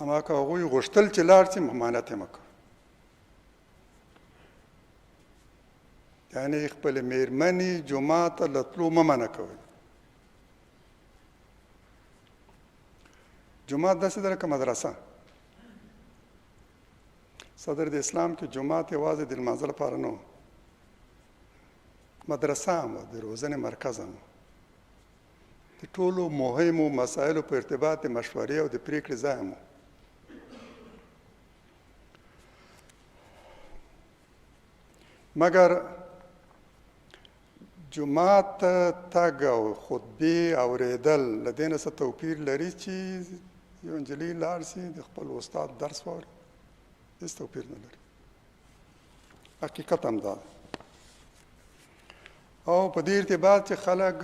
اما که هغوی غوښتل چې لاړ شي ممانعت یې مه کوه یعنې خپلې مېرمنې جومات ته له تلو مه منع کوئ جومات داسې ده لکه مدرسه صدر د اسلام کې جومات یوازې د لمانځه لپاره نه و مدرسه هم د روزنې مرکز هم د د ټولو مهمو مسایلو په ارتباط د مشورې او د پریکړې ځای مو. مګر جومات ته تګ او خطبې اورېدل له دې نه څه توپیر لري چې یو نجلۍ لاړ شي د خپل استاد درس واوري؟ هېڅ توپیر نه لري. حقیقت هم دا ده. او په دې ارتباط چې خلک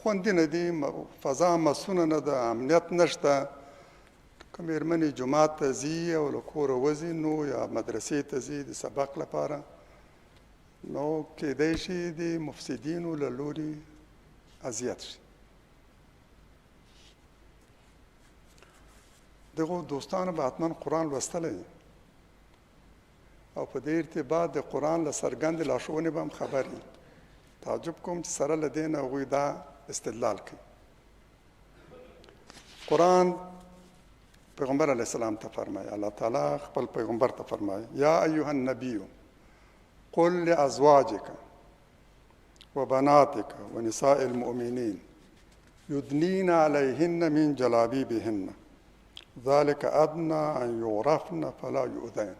خوندي نه دي، فضا مسونه نه ده، امنیت نشته، که مېرمنې جومات ته ځي او له کوره وځي نو یا مدرسې ته ځي د سبق لپاره، نو کېدای شي د مفسدینو له لوري اذیت شي. دغو دوستانو به حتما قرآن لوستلی او په دې ارتباط د قرآن له څرګندې لارښوونې به هم خبر وي. تعجب کوم چې سره له دې نه هغوی دا استدلال کوي. قرآن پیغمبر علیه السلام ته فرمایي، الله تعالی خپل پیغمبر ته فرمایي یا ایها النبی قل لأزواجك وبناتك ونساء المؤمنين يدنين عليهن من جلابيبهن ذلك أدنى أن يعرفن فلا يؤذين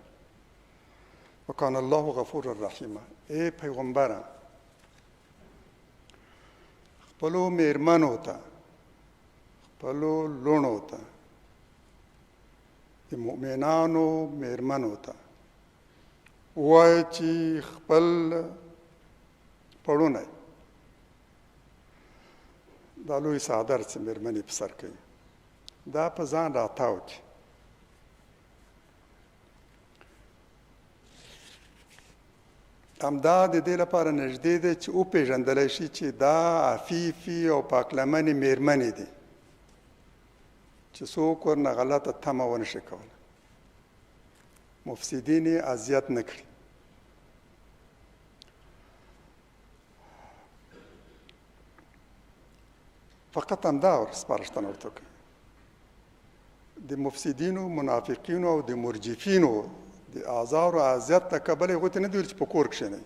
وكان الله غفور رحيما. ای پیغمبره، خپلو میرمنو ته، خپلو لوڼو ته، د مؤمنانو میرمنو ته ووایه چې خپل پړونی، دا لوی څادر چې میرمنې په سر کوي، دا په ځان راتاو کړي. همدا د دې لپاره نږدې دی چې وپېژندلی شي چې دا عفیفي او پاکلمنې میرمنې دي چې څوک ورنه غلطه تمه ونه شي کولی، مفسدین یې اذیت نه کړي. فقط همدا سپارښتنه ورته کوي. د مفسدینو، منافقینو او د مرجفینو د آزار او اذیت ته کبل هغوی ته نه دي ویل چې په کور کښېنئ.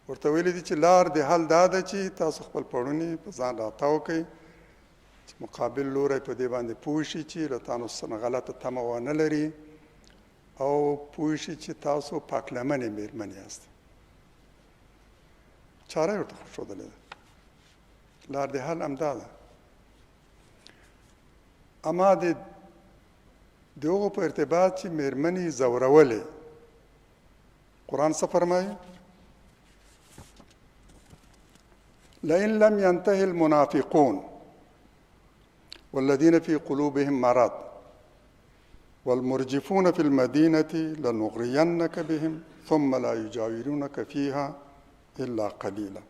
ورته ویلي دي چې لار د حل دا ده چې تاسو خپل پړوني په ځان راتاو کړئ چې مقابل لوری په دې باندې پوه شي چې له تاسو نه غلطه تمه ونه لري او پوه شي چې تاسو پاکلمنې مېرمنې یاست. چاره یې ورته ښودلې ده. لار د حل همدا ده. اما د هغو په ارتباط چې مېرمنې ځورولې، قرآن څه فرمایي؟ لئن لم ينتهي المنافقون والذين في قلوبهم مرض والمرجفون في المدينة لنغرينك بهم ثم لا يجاورونك فيها إلا قليلا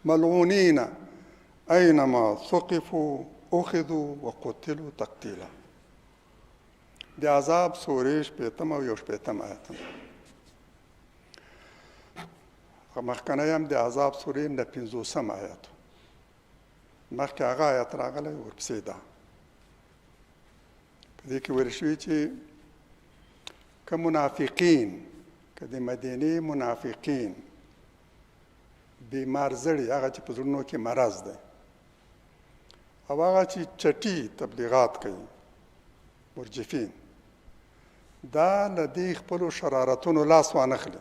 ملعونين أينما ثقفوا أخذوا وقتلوا تقتيلا. د عذاب سورې 15 او 16 آیت. مخکنی هم د عذاب سورې نه 50 آیت. مخکې هغه آیت راغلی ورپسې ده. په دې کې ویل شوي چې که منافقین، که د مدینې منافقین بیمار زړي، هغه چې په زړونو کې مرض دی، او هغه چې چټي تبلیغات کوي، مرجفین، دا له دې خپلو شرارتونو لاس وانخلي.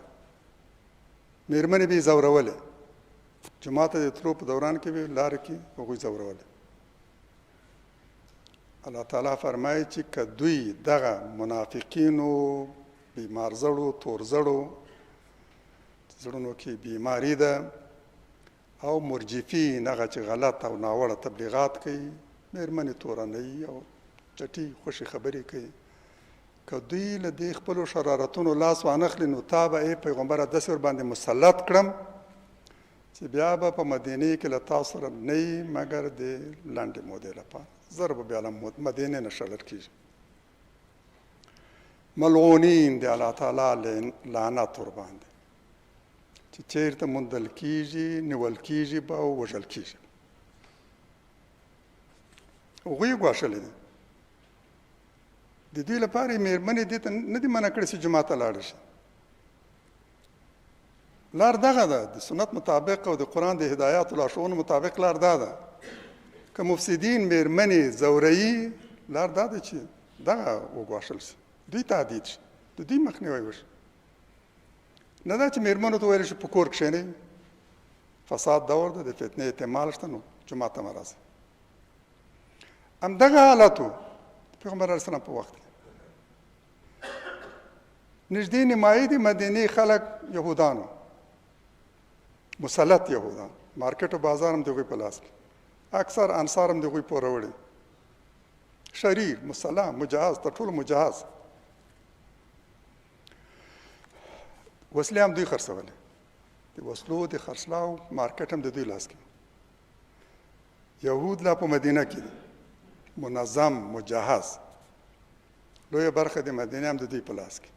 مېرمنې به یې ځورولې، جومات ته د تلو په دوران کې به لارې کې هغوی ځورولې. الله تعالی فرمایي چې که دوی دغه منافقینو، بیمار زړو، تور زړو، زړونو کې بیماري ده، او مرجفین، هغه چې غلط او ناوړه تبلیغات کوي، مېرمنې تورنوي او چټي خوشي خبرې کوي، که دوی له دې خپلو شرارتونو لاس وانخلي، نو تا به ای پیغمبره داسې ورباندې مسلط کړم چې بیا به په مدینې کې له تاسو سره نه وي مګر د لنډې مودې لپاره. زر به بیا له مدینې نه شړل کېږي. ملعونین د الله تعالی لعنت ورباندې چې چېرته موندل کېږي، نیول کېږي به او وژل کېږي. هغوی یې ګواښلي دي. د دې لپاره یې مېرمنې دې ته نه دي منع کړې چې جومات ته لاړې شي. لار دغه ده، د سنت مطابق او د قرآن د هدایاتو لارښوونو مطابق لار دا ده. که مفسدین مېرمنې ځوروي، لار دا ده چې دغه وګواښل شي، دوی تهدید شي، د دوی مخنیوی وشي. نه دا چې مېرمنو ته ویل شي په کور کښېنئ، فساد دور ده، د فتنې احتمال شته، نو جومات ته مه راځئ. همدغه حالت و پیغمبر علیه السلام په وخت کې. نږدې نیمایي د مدینې خلک یهودانو، مسلط یهودان، مارکیټ او بازار هم د هغوی په لاس کې، اکثر انصار هم د هغوی پوروړي، شریر، مسلح، مجهز، تر ټولو مجهز. وسلې هم دوی خرڅولې، د وسلو د خرڅلاو مارکیټ هم د دوی لاس کې. یهود لا په مدینه کې دي، منظم، مجهز. لویه برخه د مدینه هم د دوی په لاس کې،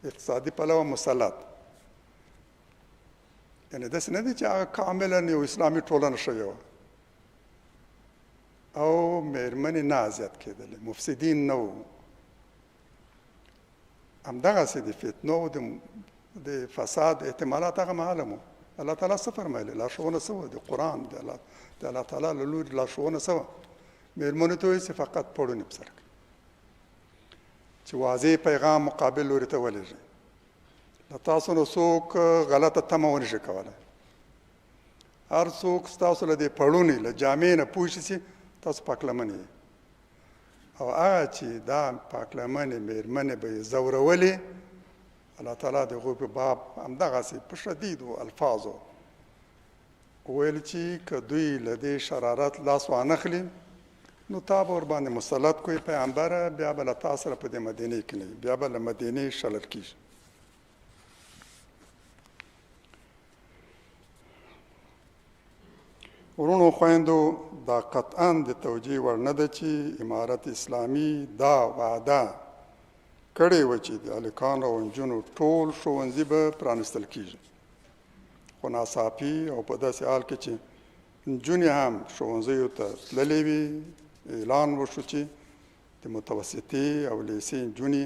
اقتصادي پلوه مسلط. یعنې داسې نه دي چې هغه کاملا یو اسلامي ټولنه شوې وه، او مېرمنې نه اذیت کېدلې، مفسدین نه وو. همدغسې د فتنو د فساد احتمالات هغه مهال هم وو. الله تعالی څه فرمایلي؟ لارښوونه څه وه؟ د قرآن د الله تعالی له لورې لارښوونه څه وه؟ مېرمنو ته وایي چې فقط پړونې په سر کړي، چې واضح پیغام مقابل لوري ته ولېږي. له تاسو نه څوک غلطه تمه ونه شي کولی. هر څوک ستاسو له دې پړونې له جامې نه پوه شي چې تاسو پاکلمنې یې، او هغه چې دا پاکلمنې مېرمنې به یې ځورولې، الله تعالی د هغوی په باب همدغسې په شدیدو الفاظو وویل چې که دوی له دې شرارت لاس وانخلي، نو تا به ورباندې مسلط کوي پیغمبره، بیا به له تا سره په دې مدینې کې نه وي، بیا به له مدینې شړل کېږي. ورونو خویندو، دا قطعا د توجیه وړ نه ده چې امارت اسلامي دا وعده کړې وه چې د هلکانو او نجونو ټول ښوونځي به پرانستل کېږي، خو ناڅاپي او په داسې حال کې چې نجونې هم ښوونځیو ته تللې وي، اعلان وشو چې د متوسطې او لیسې نجونې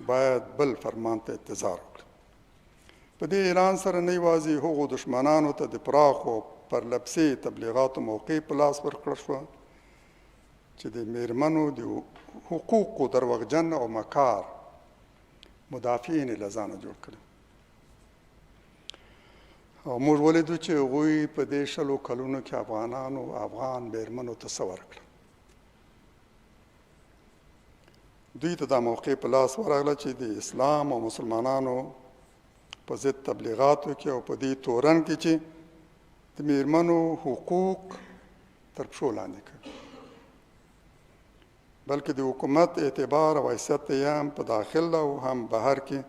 باید بل فرمان ته انتظار وکړي. په دې اعلان سره نه یوازې هغو دښمنانو ته د پراخو پرلپسې تبلیغاتو موقع په لاس ورکړل شوه چې د مېرمنو د حقوقو دروغجن او مکار مدافعین یې له ځانه جوړ کړي. او موږ ولیدو چې هغوی په دې 20 کلونو کې افغان مېرمنو ته څه ورکړل. دوی ته دا موقع په لاس ورغله چې د اسلام او مسلمانانو په ضد تبلیغاتو کې او په دې تورن کې چې د مېرمنو حقوق تر پښو لاندې کړي، بلکې د حکومت اعتبار او حیثیت ته یې هم په داخل او هم بهر کې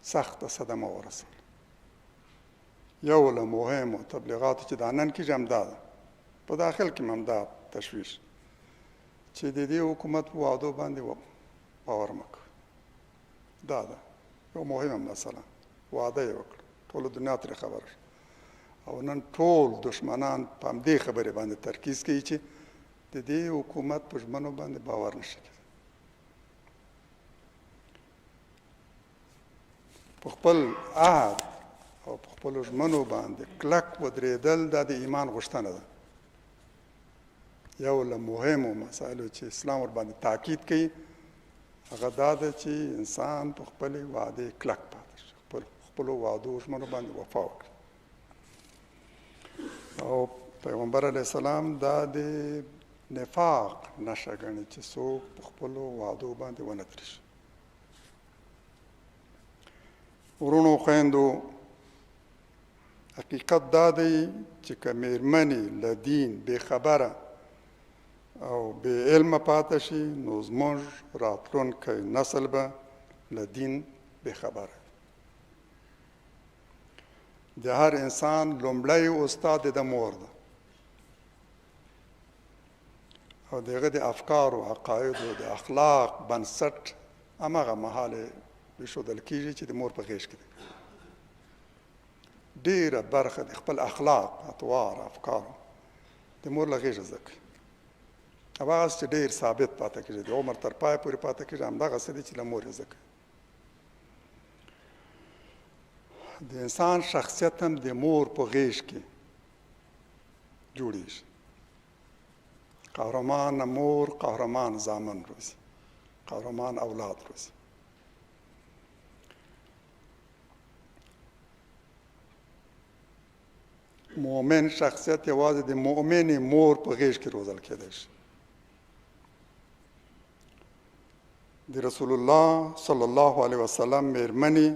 سخته صدمه ورسوله. یو له مهمو تبلیغاتو چې دا نن کېږي همدا ده، په داخل کې هم همدا تشویش چې د دې حکومت په وعدو باندې باور مه کوئ. دا ده یو مهمه مسله، وعده یې وکړه، ټوله دنیا ترې خبره شوه، او نن ټول دښمنان په همدې خبرې باندې ترکیز کوي چې د دې حکومت په ژمنو باندې باور نشي کېدی. په خپل عهد او په خپلو ژمنو باندې کلک ودرېدل دا د ایمان غوښتنه ده. یو له مهمو مسایلو چې اسلام ورباندې تاکید کوي هغه دا ده چې انسان په خپلې وعدې کلک پاتې شي، خپلو وعدو ژمنو باندې وفا وکړي. او پیغمبر علیه السلام دا د نفاق نښه ګڼي چې څوک په خپلو وعدو باندې ونه درېږي. ورونو خویندو، حقیقت دا دی چې که مېرمنې له دین بې خبره او بې علمه پاته شي، نو زموږ راتلونکی نسل به له دین بې خبره. د هر انسان لومړی استاد د مور ده، او د هغه د افکارو، عقایدو، د اخلاق بنسټ هماغه مهال ایښودل کېږي چې د مور په غېږ کې دی. ډېره برخه د خپل اخلاق، اطوار، افکارو د مور له غېږه زده کوي. هغه چې ډېر ثابت پاته کېږي، د عمر تر پایه پورې پاته کېږي، همدغسې دی چې له مور یې زده کوي. د انسان شخصیت هم د مور په غېږ کې جوړېږي. قهرمان مور قهرمان زامن روزي، قهرمان اولاد روزي. مؤمن شخصیت یوازې د مؤمنې مور په غېږ کې روزل کېدای شي. د رسول الله صلی الله علیه وسلم مېرمنې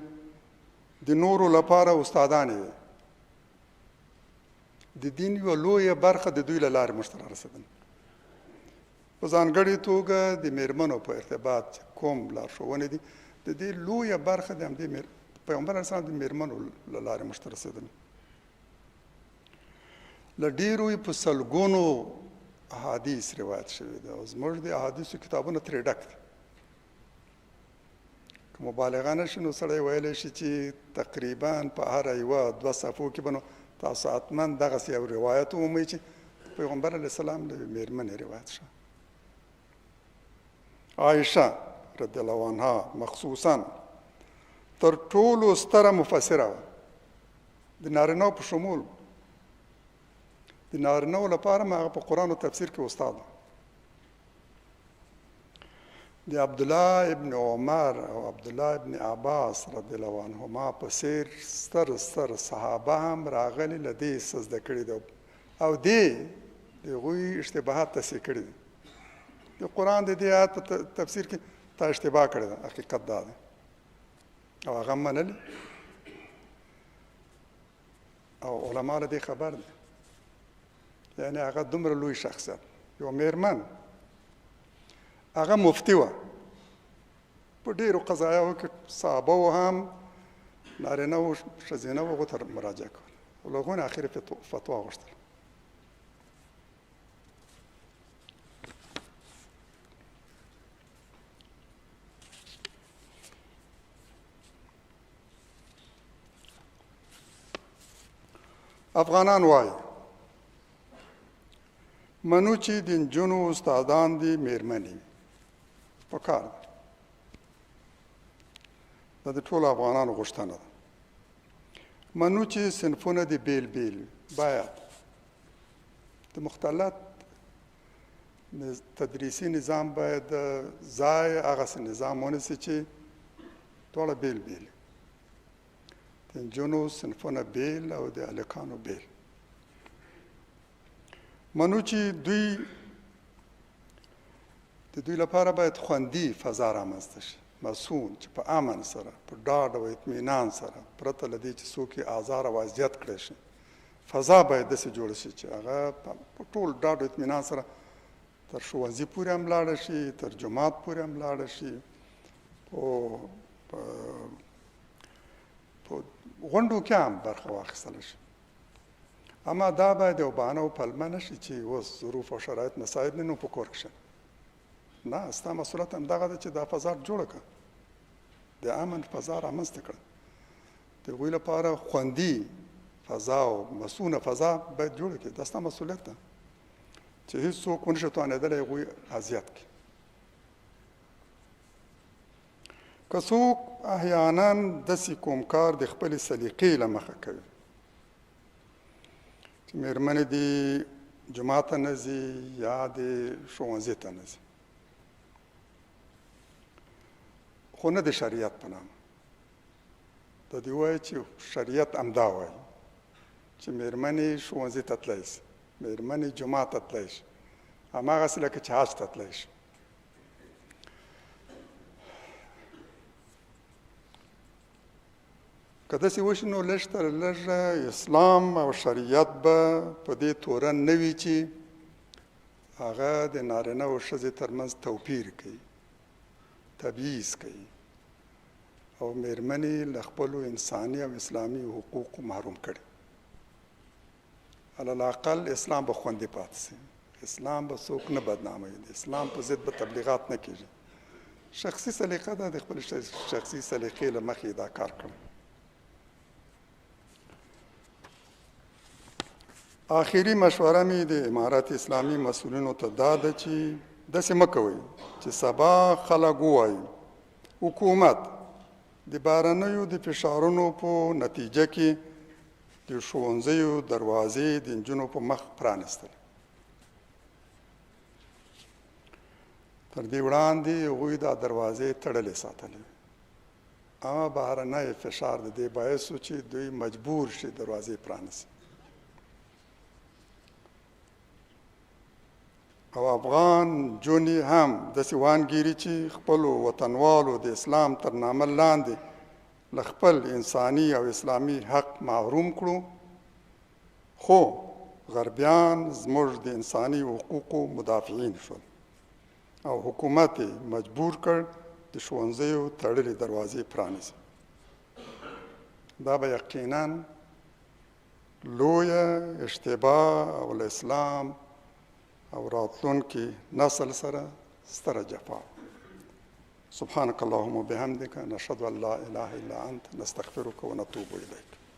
د نورو لپاره استادانې وې. د دین یوه لویه برخه د دوی له لارې موږ ته رارسېدله. په ځانګړې توګه د مېرمنو په ارتباط چې کوم لارښوونې دي، د دې لویه برخه د همدې پیغمبر علیه السلام د مېرمنو له لارې موږ ته رسېدله. له ډېرو یې په سلګونو احادیث روایت شوي دي او زموږ د احادیثو کتابونه ترې ډک دي. که مبالغه نه شي نو سړی ویلی شي چې تقریبا په هره یوه دوه صفحو کې به نو تاسو حتما دغسې یو روایت ومومئ چې پیغمبر علیه السلام له مېرمنې روایت شوی. عایشه رضی الله عنها مخصوصا تر ټولو ستره مفسره وه، د نارینهو په شمول. د نارینهو لپاره هم هغه په قرآن او تفسیر کې استاد و. د عبدالله ابن عمر او عبدالله ابن عباس رضی الله عنهما په څېر ستر صحابه هم راغلي له دې څه زده کړي دي او دې د هغوی اشتباهات تصحیح کړي دي. د قرآن د دې آیات په تفسیر کې تا اشتباه کړې ده، حقیقت دا دی او هغه هم منلي او علما له دې خبر دي. یعنې هغه دومره لوی شخصیت، یو مېرمن، هغه مفتي وه. په ډېرو قضایاو کې صحابه و هم نارینه و ښځینه و هغو ته مراجعه کوله او له هغو نه اخري فتوا غوښتله. افغانان وایي منو چې د نجونو استادان دي مېرمنې په کار ده. دا د ټولو افغانانو غوښتنه ده. منو چې صنفونه دي بیل بیل باید د مختلط تدریسي نظام باید ځای هغسې نظام ونیسي چې دواړه بیل بیل، د نجونو صنفونه بیل او د هلکانو بیل. منو چې د دوی لپاره باید خوندي فضا رامنځته شي، مسون چې په امن سره، په ډاډ او اطمینان سره، پرته له دې چې څوک یې آزار او اذیت کړی شي، فضا باید داسې جوړه شي چې هغه په ټول ډاډ او اطمینان سره تر ښوونځي پورې هم لاړه شي، تر جومات پورې هم لاړه شي، په غونډو کې هم برخه واخیستلی شي. اما دا باید یو بهانه او پلمه نه شي چې اوس ظروف او شرایط مساعد نه نو په کور کې شي. نه، ستا مسؤلیت همدغه ده چې دا فضا جوړه کړه، د امن فضا رامنځته کړه. د هغوی لپاره خوندي فضا او مسونه فضا باید جوړه کړي. دا ستا مسؤلیت ده چې هېڅوک ونه شي توانېدلی هغوی اذیت کړي. که څوک احیانا داسې کوم کار د خپلې سلیقې له مخه کوي چې مېرمنې دې جومات ته نه ځي یا دې ښوونځي ته نه ځي، خو نه د شریعت په نامه، دا دې ووایي چې شریعت همدا وایي چې مېرمنې ښوونځي ته تلی شي، مېرمنې جومات ته تلی شي، هماغسې لکه چې حج ته تلی شي. که داسې وشي نو لږ تر لږه اسلام او شریعت به په دې تورن نه وي چې هغه د نارینه او ښځې ترمنځ توپیر کوي، تبعیض کوي او مېرمنې له خپلو انساني او اسلامي حقوقو محروم کړي. علالاقل اسلام به خوندي پاتې شي، اسلام به څوک نه بدناموي، د اسلام په ضد به تبلیغات نه کېږي. شخصي سلیقه ده، د خپل شخصي سلیقې له مخې دا کار کړم. آخري مشوره مې د امارت اسلامي مسؤلینو ته دا ده چې داسې مه کوئ چې سبا خلک ووایي حکومت د بهرنیو د فشارونو په نتیجه کې د ښوونځیو دروازې د نجونو په مخ پرانیستل. تر دې وړاندې هغوی دا دروازې تړلې ساتلې، اما بهرنی فشار د دې باعث و چې دوی مجبور شي دروازې پرانیسي. او افغان نجونې هم داسې وانګیري چې خپلو وطنوالو د اسلام تر نامه لاندې له خپل انساني او اسلامي حق محروم کړو، خو غربیان زموږ د انساني حقوقو مدافعین شول او حکومت مجبور کړ د ښوونځیو تړلې دروازې پرانیسي. دا به یقینا لویه اشتباه او له اسلام او راتلونکي نسل سره ستره جفا. سبحانك اللهم وبحمدك نشهد ان لا اله الا انت نستغفرك ونتوب اليك.